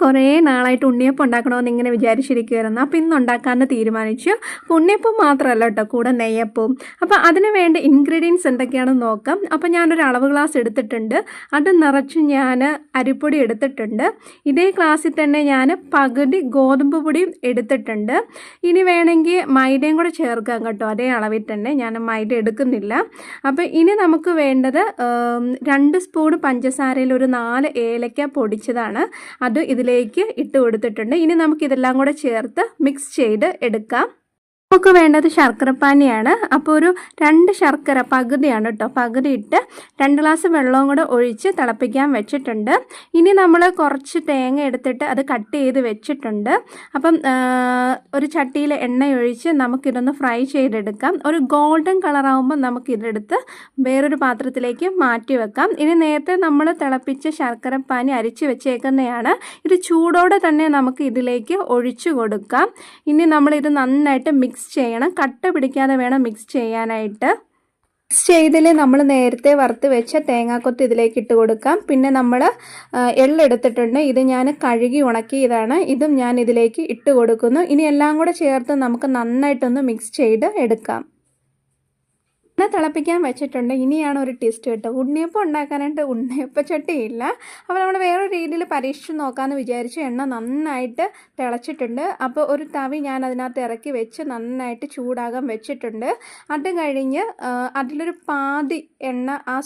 കുറേ നാളായിട്ട് ഉണ്ണിയപ്പം ഉണ്ടാക്കണമെന്ന് ഇങ്ങനെ വിചാരിച്ചിരിക്കുമായിരുന്നു. അപ്പോൾ ഇന്ന് ഉണ്ടാക്കാമെന്ന് തീരുമാനിച്ചു. അപ്പോൾ ഉണ്ണിയപ്പം മാത്രമല്ല കേട്ടോ, കൂടെ നെയ്യപ്പവും. അപ്പോൾ അതിന് വേണ്ട ഇൻഗ്രീഡിയൻസ് എന്തൊക്കെയാണെന്ന് നോക്കാം. അപ്പോൾ ഞാനൊരു അളവ് ഗ്ലാസ് എടുത്തിട്ടുണ്ട്. അത് നിറച്ച് ഞാൻ അരിപ്പൊടി എടുത്തിട്ടുണ്ട്. ഇതേ ഗ്ലാസ്സിൽ തന്നെ ഞാൻ പകുതി ഗോതമ്പ് പൊടിയും എടുത്തിട്ടുണ്ട്. ഇനി വേണമെങ്കിൽ മൈദയും കൂടെ ചേർക്കാം കേട്ടോ, അതേ അളവിൽ തന്നെ. ഞാൻ മൈദ എടുക്കുന്നില്ല. അപ്പോൾ ഇനി നമുക്ക് വേണ്ടത് 2 സ്പൂൺ പഞ്ചസാരയിൽ ഒരു 4 ഏലക്ക പൊടിച്ചതാണ്. അത് ഇതിലേക്ക് ഇട്ട് കൊടുത്തിട്ടുണ്ട്. ഇനി നമുക്കിതെല്ലാം കൂടെ ചേർത്ത് മിക്സ് ചെയ്ത് എടുക്കാം. നമുക്ക് വേണ്ടത് ശർക്കരപ്പാനിയാണ്. അപ്പോൾ ഒരു 2 ശർക്കര പകുതിയാണ് കേട്ടോ, പകുതി ഇട്ട് 2 ഗ്ലാസ് വെള്ളവും കൂടെ ഒഴിച്ച് തിളപ്പിക്കാൻ വെച്ചിട്ടുണ്ട്. ഇനി നമ്മൾ കുറച്ച് തേങ്ങ എടുത്തിട്ട് അത് കട്ട് ചെയ്ത് വെച്ചിട്ടുണ്ട്. അപ്പം ഒരു ചട്ടിയിൽ എണ്ണ ഒഴിച്ച് നമുക്കിതൊന്ന് ഫ്രൈ ചെയ്തെടുക്കാം. ഒരു ഗോൾഡൻ കളറാകുമ്പോൾ നമുക്കിതെടുത്ത് വേറൊരു പാത്രത്തിലേക്ക് മാറ്റി വെക്കാം. ഇനി നേരത്തെ നമ്മൾ തിളപ്പിച്ച ശർക്കരപ്പാനി അരിച്ച് വെച്ചേക്കുന്നതാണ്. ഇത് ചൂടോടെ തന്നെ നമുക്ക് ഇതിലേക്ക് ഒഴിച്ചു കൊടുക്കാം. ഇനി നമ്മളിത് നന്നായിട്ട് മിക്സ് ചെയ്യണം. കട്ട പിടിക്കാതെ വേണം മിക്സ് ചെയ്യാനായിട്ട്. മിക്സ് ചെയ്തതിൽ നമ്മൾ നേരത്തെ വറുത്ത് വെച്ച തേങ്ങാക്കൊത്ത് ഇതിലേക്ക് ഇട്ട് കൊടുക്കാം. പിന്നെ നമ്മൾ എള്ളെടുത്തിട്ടുണ്ട്. ഇത് ഞാൻ കഴുകി ഉണക്കിയതാണ്. ഇതും ഞാൻ ഇതിലേക്ക് ഇട്ട് കൊടുക്കുന്നു. ഇനി എല്ലാം കൂടെ ചേർത്ത് നമുക്ക് നന്നായിട്ടൊന്ന് മിക്സ് ചെയ്ത് എടുക്കാം. എണ്ണ തിളപ്പിക്കാൻ വെച്ചിട്ടുണ്ട്. ഇനിയാണ് ഒരു ടെസ്റ്റ് കേട്ടോ. ഉണ്ണിയപ്പം ഉണ്ടാക്കാനായിട്ട് ഉണ്ണിയപ്പച്ചട്ടിയില്ല. അപ്പോൾ നമ്മൾ വേറൊരു രീതിയിൽ പരീക്ഷിച്ച് നോക്കാമെന്ന് വിചാരിച്ചു. എണ്ണ നന്നായിട്ട് തിളച്ചിട്ടുണ്ട്. അപ്പോൾ ഒരു തവി ഞാൻ അതിനകത്ത് ഇറക്കി വെച്ച് നന്നായിട്ട് ചൂടാകാൻ വെച്ചിട്ടുണ്ട്. അത് കഴിഞ്ഞ് അതിലൊരു പാതി എണ്ണ ആ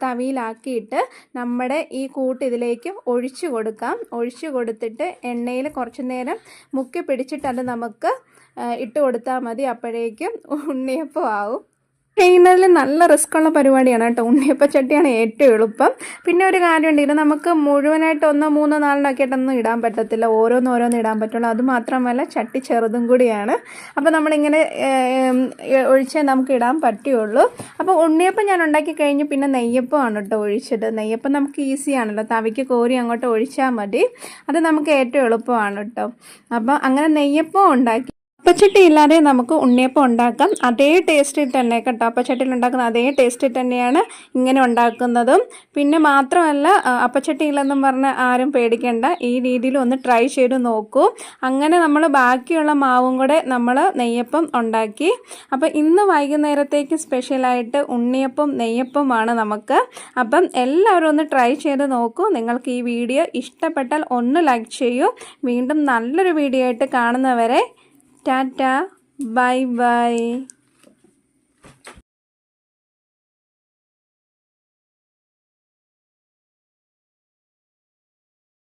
തവിയിലാക്കിയിട്ട് നമ്മുടെ ഈ കൂട്ട് ഇതിലേക്ക് ഒഴിച്ചു കൊടുക്കാം. ഒഴിച്ചു കൊടുത്തിട്ട് എണ്ണയിൽ കുറച്ച് നേരം മുക്കി പിടിച്ചിട്ട് അത് നമുക്ക് ഇട്ട് കൊടുത്താൽ മതി. അപ്പോഴേക്കും ഉണ്ണിയപ്പം ആവും. ചെയ്യുന്നതിൽ നല്ല റിസ്ക്കുള്ള പരിപാടിയാണ് കേട്ടോ. ഉണ്ണിയപ്പച്ചട്ടിയാണ് ഏറ്റവും എളുപ്പം. പിന്നെ ഒരു കാര്യമുണ്ട്, ഇത് നമുക്ക് മുഴുവനായിട്ട് 1, 3, 4 ആക്കിയിട്ടൊന്നും ഇടാൻ പറ്റത്തില്ല. ഓരോന്നോരോന്ന് ഇടാൻ പറ്റുള്ളൂ. അതുമാത്രമല്ല ചട്ടി ചെറുതും കൂടിയാണ്. അപ്പോൾ നമ്മളിങ്ങനെ ഒഴിച്ചേ നമുക്ക് ഇടാൻ പറ്റുള്ളൂ. അപ്പോൾ ഉണ്ണിയപ്പം ഞാൻ ഉണ്ടാക്കി കഴിഞ്ഞ് പിന്നെ നെയ്യപ്പമാണ് കേട്ടോ ഒഴിച്ചത്. നെയ്യപ്പം നമുക്ക് ഈസിയാണല്ലോ, തവിക്ക് കോരി അങ്ങോട്ട് ഒഴിച്ചാൽ മതി. അത് നമുക്ക് ഏറ്റവും എളുപ്പമാണ് കേട്ടോ. അപ്പോൾ അങ്ങനെ നെയ്യപ്പം ഉണ്ടാക്കി. അപ്പച്ചട്ടി ഇല്ലാതെ നമുക്ക് ഉണ്ണിയപ്പം ഉണ്ടാക്കാം. അതേ ടേസ്റ്റിൽ തന്നെ കേട്ടോ, അപ്പച്ചട്ടിയിൽ ഉണ്ടാക്കുന്ന അതേ ടേസ്റ്റിൽ തന്നെയാണ് ഇങ്ങനെ ഉണ്ടാക്കുന്നതും. പിന്നെ മാത്രമല്ല, അപ്പച്ചട്ടിയില്ലെന്നും പറഞ്ഞ് ആരും പേടിക്കേണ്ട. ഈ രീതിയിൽ ഒന്ന് ട്രൈ ചെയ്ത് നോക്കൂ. അങ്ങനെ നമ്മൾ ബാക്കിയുള്ള മാവും കൂടെ നമ്മൾ നെയ്യപ്പം ഉണ്ടാക്കി. അപ്പോൾ ഇന്ന് വൈകുന്നേരത്തേക്ക് സ്പെഷ്യലായിട്ട് ഉണ്ണിയപ്പം നെയ്യപ്പമാണ് നമുക്ക്. അപ്പം എല്ലാവരും ഒന്ന് ട്രൈ ചെയ്ത് നോക്കൂ. നിങ്ങൾക്ക് ഈ വീഡിയോ ഇഷ്ടപ്പെട്ടാൽ ഒന്ന് ലൈക്ക് ചെയ്യൂ. വീണ്ടും നല്ലൊരു വീഡിയോ ആയിട്ട് കാണുന്നവരെ ടാറ്റ, ബൈ ബൈ.